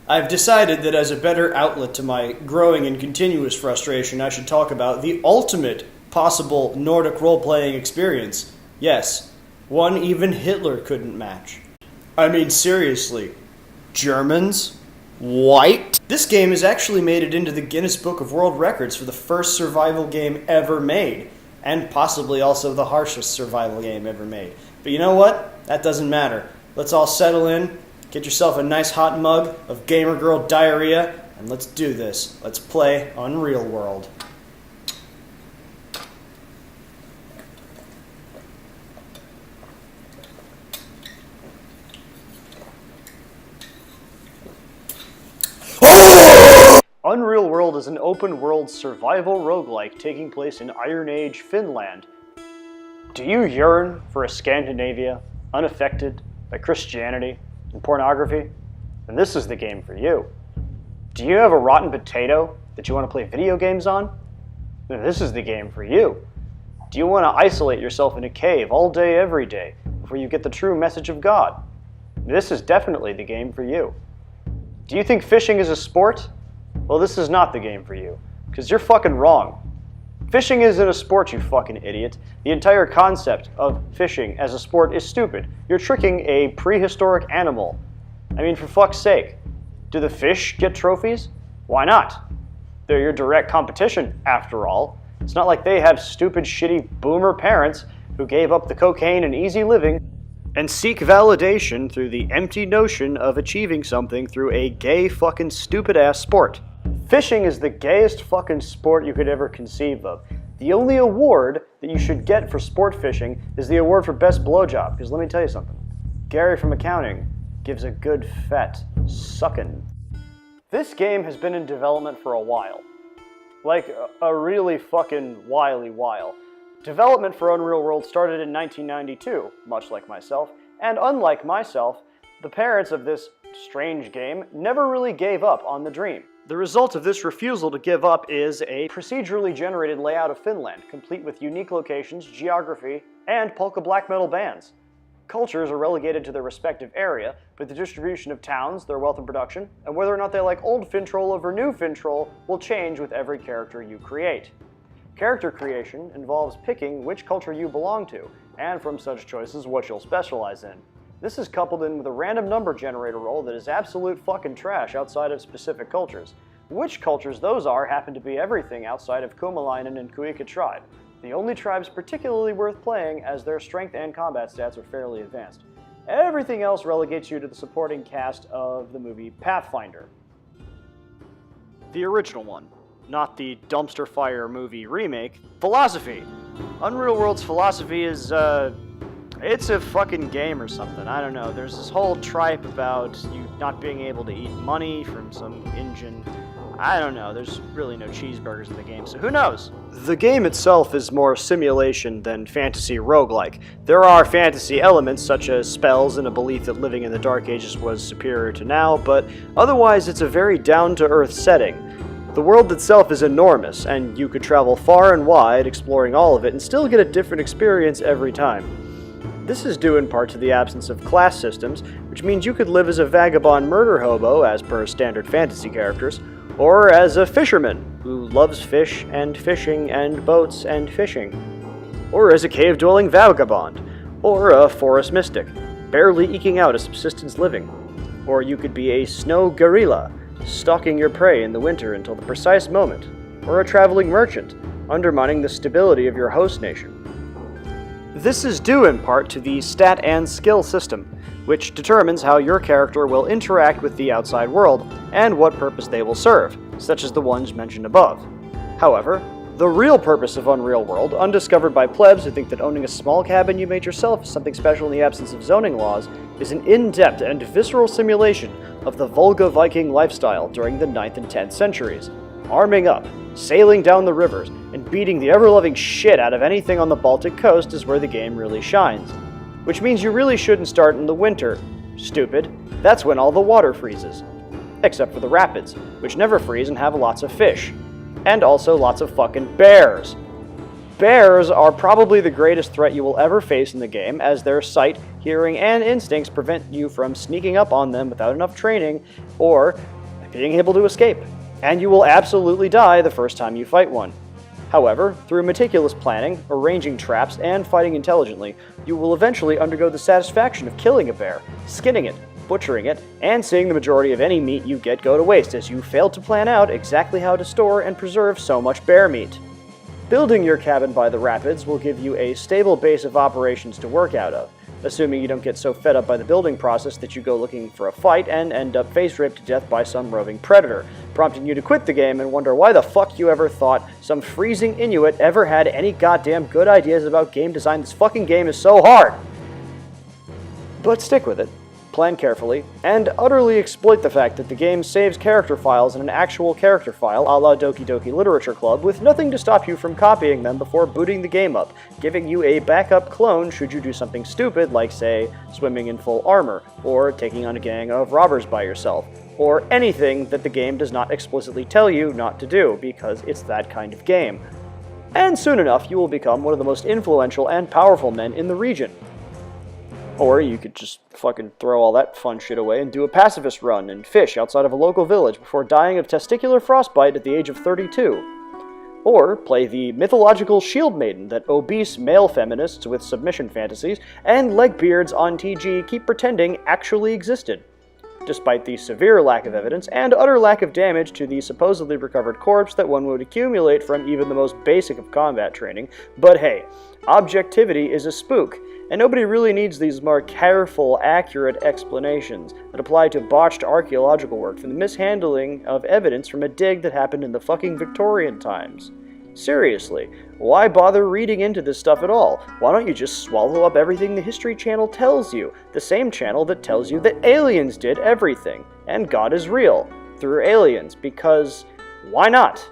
I've decided that as a better outlet to my growing and continuous frustration, I should talk about the ultimate possible Nordic role-playing experience. Yes, one even Hitler couldn't match. I mean, seriously. Germans? White? This game has actually made it into the Guinness Book of World Records for the first survival game ever made, and possibly also the harshest survival game ever made. But you know what? That doesn't matter. Let's all settle in, get yourself a nice hot mug of Gamer Girl diarrhea, and let's do this. Let's play Unreal World. Unreal World is an open-world survival roguelike taking place in Iron Age Finland. Do you yearn for a Scandinavia unaffected by Christianity and pornography? Then this is the game for you. Do you have a rotten potato that you want to play video games on? Then this is the game for you. Do you want to isolate yourself in a cave all day, every day, before you get the true message of God? This is definitely the game for you. Do you think fishing is a sport? Well, this is not the game for you, because you're fucking wrong. Fishing isn't a sport, you fucking idiot. The entire concept of fishing as a sport is stupid. You're tricking a prehistoric animal. I mean, for fuck's sake. Do the fish get trophies? Why not? They're your direct competition, after all. It's not like they have stupid, shitty boomer parents who gave up the cocaine and easy living and seek validation through the empty notion of achieving something through a gay fucking stupid-ass sport. Fishing is the gayest fucking sport you could ever conceive of. The only award that you should get for sport fishing is the award for best blowjob, because let me tell you something. Gary from accounting gives a good fat suckin'. This game has been in development for a while. Like a really fucking wily while. Development for Unreal World started in 1992, much like myself, and unlike myself, the parents of this strange game never really gave up on the dream. The result of this refusal to give up is a procedurally generated layout of Finland, complete with unique locations, geography, and polka black metal bands. Cultures are relegated to their respective area, but the distribution of towns, their wealth and production, and whether or not they like old Fintroll over new Fintroll will change with every character you create. Character creation involves picking which culture you belong to, and from such choices what you'll specialize in. This is coupled in with a random number generator roll that is absolute fucking trash outside of specific cultures. Which cultures those are happen to be everything outside of Kumalainen and Kuika tribe, the only tribes particularly worth playing as their strength and combat stats are fairly advanced. Everything else relegates you to the supporting cast of the movie Pathfinder. The original one, not the dumpster fire movie remake. Philosophy. Unreal World's philosophy is, it's a fucking game or something. I don't know. There's this whole tripe about you not being able to eat money from some engine. I don't know. There's really no cheeseburgers in the game, so who knows? The game itself is more simulation than fantasy roguelike. There are fantasy elements such as spells and a belief that living in the Dark Ages was superior to now, but otherwise it's a very down-to-earth setting. The world itself is enormous, and you could travel far and wide exploring all of it and still get a different experience every time. This is due in part to the absence of class systems, which means you could live as a vagabond murder hobo, as per standard fantasy characters, or as a fisherman who loves fish and fishing and boats and fishing, or as a cave-dwelling vagabond, or a forest mystic, barely eking out a subsistence living, or you could be a snow gorilla, stalking your prey in the winter until the precise moment, or a traveling merchant, undermining the stability of your host nation. This is due in part to the stat and skill system, which determines how your character will interact with the outside world and what purpose they will serve, such as the ones mentioned above. However, the real purpose of Unreal World, undiscovered by plebs who think that owning a small cabin you made yourself is something special in the absence of zoning laws, is an in-depth and visceral simulation of the Volga Viking lifestyle during the 9th and 10th centuries. Arming up, sailing down the rivers, and beating the ever-loving shit out of anything on the Baltic coast is where the game really shines. Which means you really shouldn't start in the winter. Stupid. That's when all the water freezes. Except for the rapids, which never freeze and have lots of fish. And also lots of fucking bears. Bears are probably the greatest threat you will ever face in the game, as their sight, hearing, and instincts prevent you from sneaking up on them without enough training, or being able to escape, and you will absolutely die the first time you fight one. However, through meticulous planning, arranging traps, and fighting intelligently, you will eventually undergo the satisfaction of killing a bear, skinning it, butchering it, and seeing the majority of any meat you get go to waste as you failed to plan out exactly how to store and preserve so much bear meat. Building your cabin by the rapids will give you a stable base of operations to work out of, assuming you don't get so fed up by the building process that you go looking for a fight and end up face-raped to death by some roving predator, prompting you to quit the game and wonder why the fuck you ever thought some freezing Inuit ever had any goddamn good ideas about game design. This fucking game is so hard! But stick with it, plan carefully, and utterly exploit the fact that the game saves character files in an actual character file a la Doki Doki Literature Club, with nothing to stop you from copying them before booting the game up, giving you a backup clone should you do something stupid like, say, swimming in full armor, or taking on a gang of robbers by yourself, or anything that the game does not explicitly tell you not to do, because it's that kind of game. And soon enough, you will become one of the most influential and powerful men in the region. Or you could just fucking throw all that fun shit away and do a pacifist run and fish outside of a local village before dying of testicular frostbite at the age of 32. Or play the mythological shield maiden that obese male feminists with submission fantasies and leg beards on TG keep pretending actually existed, despite the severe lack of evidence and utter lack of damage to the supposedly recovered corpse that one would accumulate from even the most basic of combat training. But hey, objectivity is a spook, and nobody really needs these more careful, accurate explanations that apply to botched archaeological work from the mishandling of evidence from a dig that happened in the fucking Victorian times. Seriously, why bother reading into this stuff at all? Why don't you just swallow up everything the History Channel tells you? The same channel that tells you that aliens did everything, and God is real, through aliens, because why not?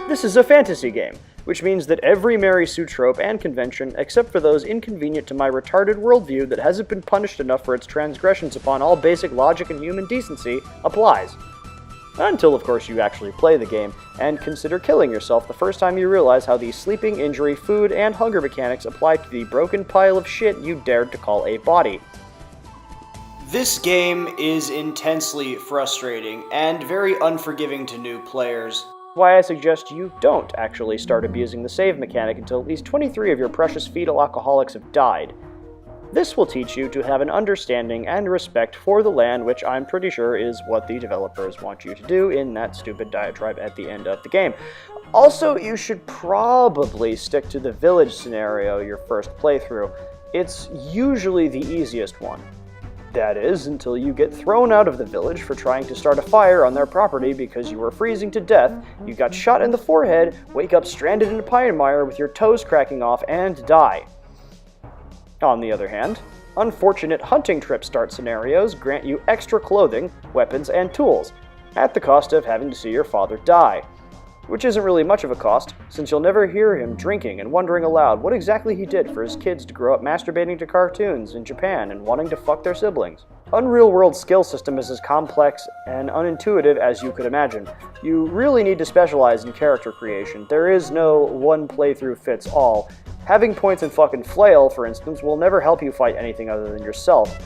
This is a fantasy game, which means that every Mary Sue trope and convention, except for those inconvenient to my retarded worldview that hasn't been punished enough for its transgressions upon all basic logic and human decency, applies. Until, of course, you actually play the game, and consider killing yourself the first time you realize how the sleeping, injury, food, and hunger mechanics apply to the broken pile of shit you dared to call a body. This game is intensely frustrating, and very unforgiving to new players. Why I suggest you don't actually start abusing the save mechanic until at least 23 of your precious fetal alcoholics have died. This will teach you to have an understanding and respect for the land, which I'm pretty sure is what the developers want you to do in that stupid diatribe at the end of the game. Also, you should probably stick to the village scenario your first playthrough. It's usually the easiest one. That is, until you get thrown out of the village for trying to start a fire on their property because you were freezing to death, you got shot in the forehead, wake up stranded in a pine mire with your toes cracking off, and die. On the other hand, unfortunate hunting trip start scenarios grant you extra clothing, weapons, and tools, at the cost of having to see your father die. Which isn't really much of a cost, since you'll never hear him drinking and wondering aloud what exactly he did for his kids to grow up masturbating to cartoons in Japan and wanting to fuck their siblings. Unreal World's skill system is as complex and unintuitive as you could imagine. You really need to specialize in character creation. There is no one playthrough fits all. Having points in fucking flail, for instance, will never help you fight anything other than yourself.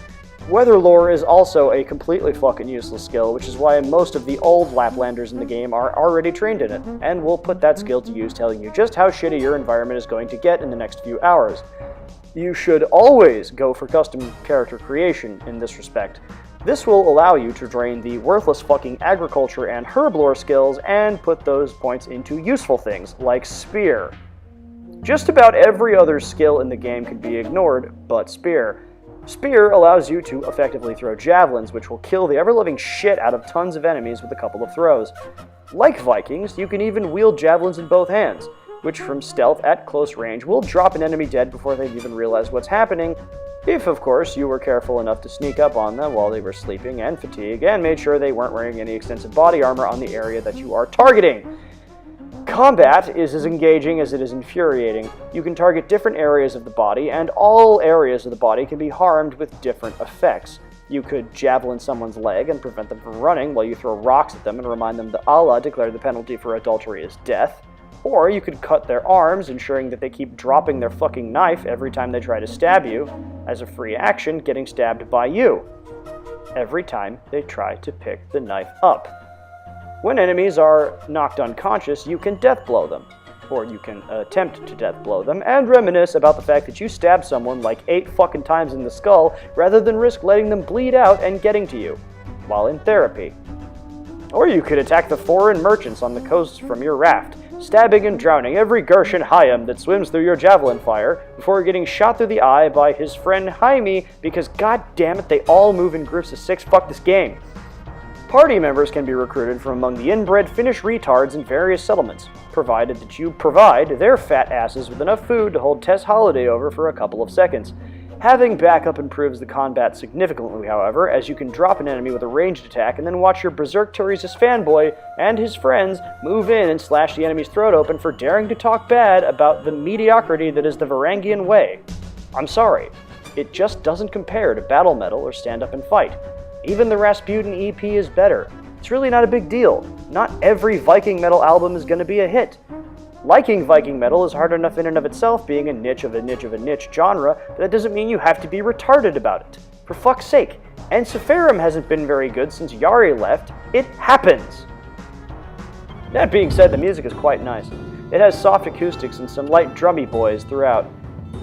Weather lore is also a completely fucking useless skill, which is why most of the old Laplanders in the game are already trained in it, and will put that skill to use telling you just how shitty your environment is going to get in the next few hours. You should always go for custom character creation in this respect. This will allow you to drain the worthless fucking agriculture and herb lore skills and put those points into useful things, like spear. Just about every other skill in the game can be ignored, but spear. Spear allows you to effectively throw javelins, which will kill the ever-loving shit out of tons of enemies with a couple of throws. Like Vikings, you can even wield javelins in both hands, which from stealth at close range will drop an enemy dead before they've even realized what's happening, if, of course, you were careful enough to sneak up on them while they were sleeping and fatigue, and made sure they weren't wearing any extensive body armor on the area that you are targeting. Combat is as engaging as it is infuriating. You can target different areas of the body, and all areas of the body can be harmed with different effects. You could javelin someone's leg and prevent them from running while you throw rocks at them and remind them that Allah declared the penalty for adultery as death. Or you could cut their arms, ensuring that they keep dropping their fucking knife every time they try to stab you, as a free action, getting stabbed by you. every time they try to pick the knife up. When enemies are knocked unconscious, you can death blow them, or you can attempt to death blow them, and reminisce about the fact that you stabbed someone like 8 fucking times in the skull rather than risk letting them bleed out and getting to you, while in therapy. Or you could attack the foreign merchants on the coast from your raft, stabbing and drowning every Gershan Hayam that swims through your javelin fire before getting shot through the eye by his friend Jaime because goddammit they all move in groups of 6. Fuck this game. Party members can be recruited from among the inbred Finnish retards in various settlements, provided that you provide their fat asses with enough food to hold Tess Holiday over for a couple of seconds. Having backup improves the combat significantly, however, as you can drop an enemy with a ranged attack and then watch your Berserk Teresa's fanboy and his friends move in and slash the enemy's throat open for daring to talk bad about the mediocrity that is the Varangian way. I'm sorry, it just doesn't compare to Battle Metal or Stand Up and Fight. Even the Rasputin EP is better. It's really not a big deal. Not every Viking metal album is going to be a hit. Liking Viking metal is hard enough in and of itself, being a niche of a niche of a niche genre, but that doesn't mean you have to be retarded about it. For fuck's sake. And Seferim hasn't been very good since Yari left. It happens! That being said, the music is quite nice. It has soft acoustics and some light drummy boys throughout.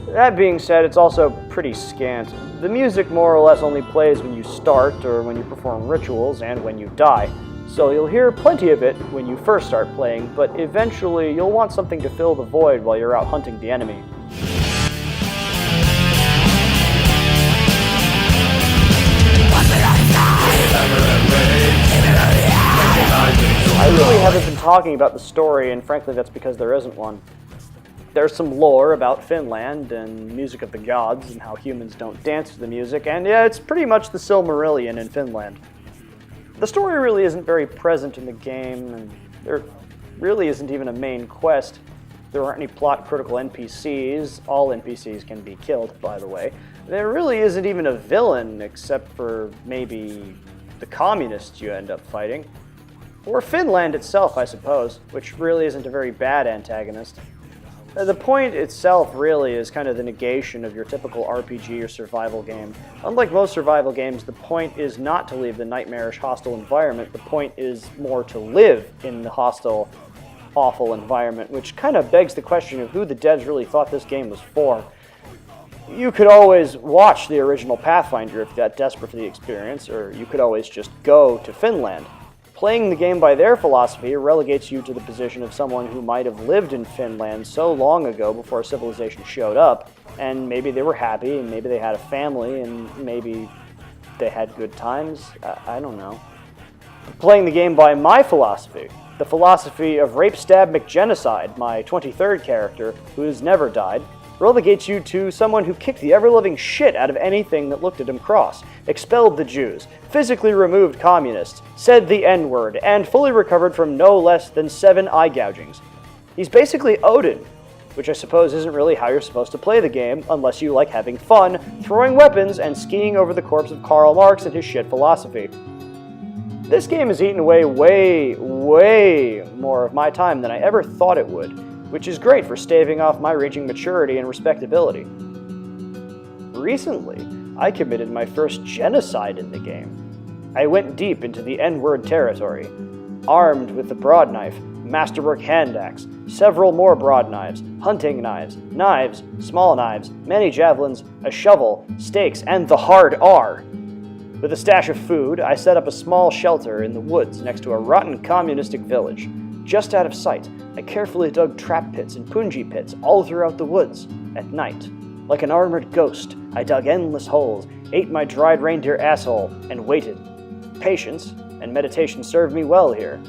That being said, it's also pretty scant. The music more or less only plays when you start, or when you perform rituals, and when you die. So you'll hear plenty of it when you first start playing, but eventually you'll want something to fill the void while you're out hunting the enemy. I really haven't been talking about the story, and frankly that's because there isn't one. There's some lore about Finland and music of the gods and how humans don't dance to the music, and yeah, it's pretty much the Silmarillion in Finland. The story really isn't very present in the game, and there really isn't even a main quest. There aren't any plot-critical NPCs. All NPCs can be killed, by the way. There really isn't even a villain, except for maybe the communists you end up fighting. Or Finland itself, I suppose, which really isn't a very bad antagonist. The point itself really is kind of the negation of your typical RPG or survival game. Unlike most survival games, the point is not to leave the nightmarish, hostile environment. The point is more to live in the hostile, awful environment, which kind of begs the question of who the devs really thought this game was for. You could always watch the original Pathfinder if you got desperate for the experience, or you could always just go to Finland. Playing the game by their philosophy relegates you to the position of someone who might have lived in Finland so long ago before civilization showed up, and maybe they were happy, and maybe they had a family, and maybe they had good times. I don't know. Playing the game by my philosophy, the philosophy of Rape Stab McGenocide, my 23rd character, who has never died, relegates you to someone who kicked the ever-living shit out of anything that looked at him cross, expelled the Jews, physically removed communists, said the N-word, and fully recovered from no less than 7 eye gougings. He's basically Odin, which I suppose isn't really how you're supposed to play the game unless you like having fun, throwing weapons, and skiing over the corpse of Karl Marx and his shit philosophy. This game has eaten away way more of my time than I ever thought it would, which is great for staving off my reaching maturity and respectability. Recently, I committed my first genocide in the game. I went deep into the N-word territory, armed with the broadknife, masterwork hand axe, several more broad knives, hunting knives, small knives, many javelins, a shovel, stakes, and the hard R. With a stash of food, I set up a small shelter in the woods next to a rotten communistic village. Just out of sight, I carefully dug trap pits and punji pits all throughout the woods. At night, like an armored ghost, I dug endless holes, ate my dried reindeer asshole, and waited. Patience and meditation served me well here,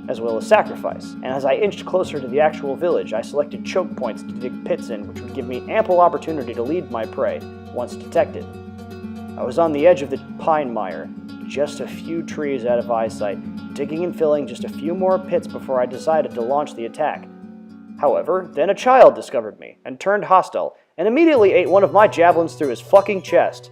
as well as sacrifice, and as I inched closer to the actual village, I selected choke points to dig pits in, which would give me ample opportunity to lead my prey, once detected. I was on the edge of the pine mire, just a few trees out of eyesight, digging and filling just a few more pits before I decided to launch the attack. However, then a child discovered me and turned hostile, and immediately ate one of my javelins through his fucking chest.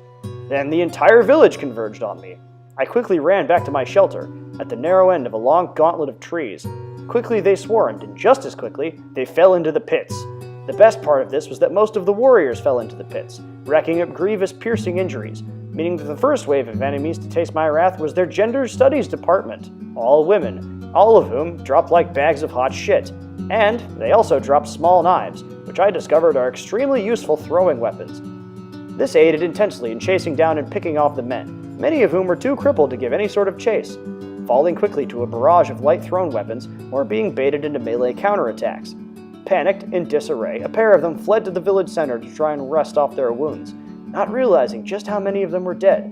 Then the entire village converged on me. I quickly ran back to my shelter, at the narrow end of a long gauntlet of trees. Quickly they swarmed, and just as quickly, they fell into the pits. The best part of this was that most of the warriors fell into the pits, racking up grievous piercing injuries. meaning that the first wave of enemies to taste my wrath was their gender studies department, all women, all of whom dropped like bags of hot shit. And they also dropped small knives, which I discovered are extremely useful throwing weapons. This aided intensely in chasing down and picking off the men, many of whom were too crippled to give any sort of chase, falling quickly to a barrage of light thrown weapons or being baited into melee counterattacks. Panicked, in disarray, a pair of them fled to the village center to try and rest off their wounds, not realizing just how many of them were dead.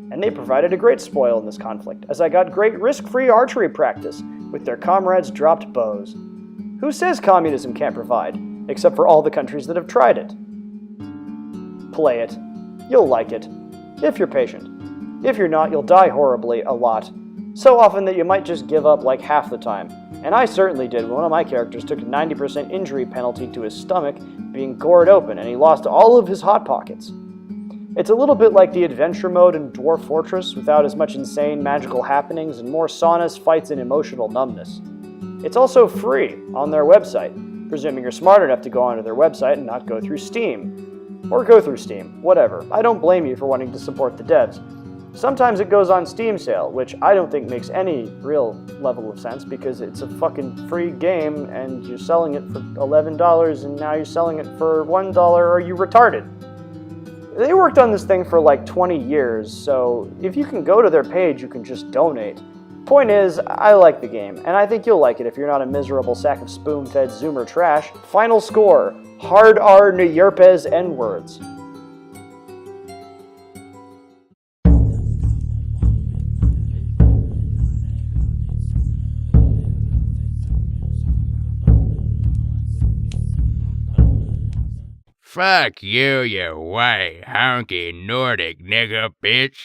And they provided a great spoil in this conflict, as I got great risk-free archery practice with their comrades' dropped bows. Who says communism can't provide, except for all the countries that have tried it? Play it. You'll like it. If you're patient. If you're not, you'll die horribly a lot. So often that you might just give up like half the time. And I certainly did when one of my characters took a 90% injury penalty to his stomach being gored open and he lost all of his Hot Pockets. It's a little bit like the adventure mode in Dwarf Fortress without as much insane magical happenings and more saunas, fights, and emotional numbness. It's also free on their website, presuming you're smart enough to go onto their website and not go through Steam. Or go through Steam, whatever. I don't blame you for wanting to support the devs. Sometimes it goes on Steam sale, which I don't think makes any real level of sense because it's a fucking free game and you're selling it for $11 and now you're selling it for $1. Are you retarded? They worked on this thing for like 20 years, so if you can go to their page, you can just donate. Point is, I like the game, and I think you'll like it if you're not a miserable sack of spoon-fed Zoomer trash. Final score, hard R Nyerpes N-words. Fuck you, you white, honky Nordic nigga bitch.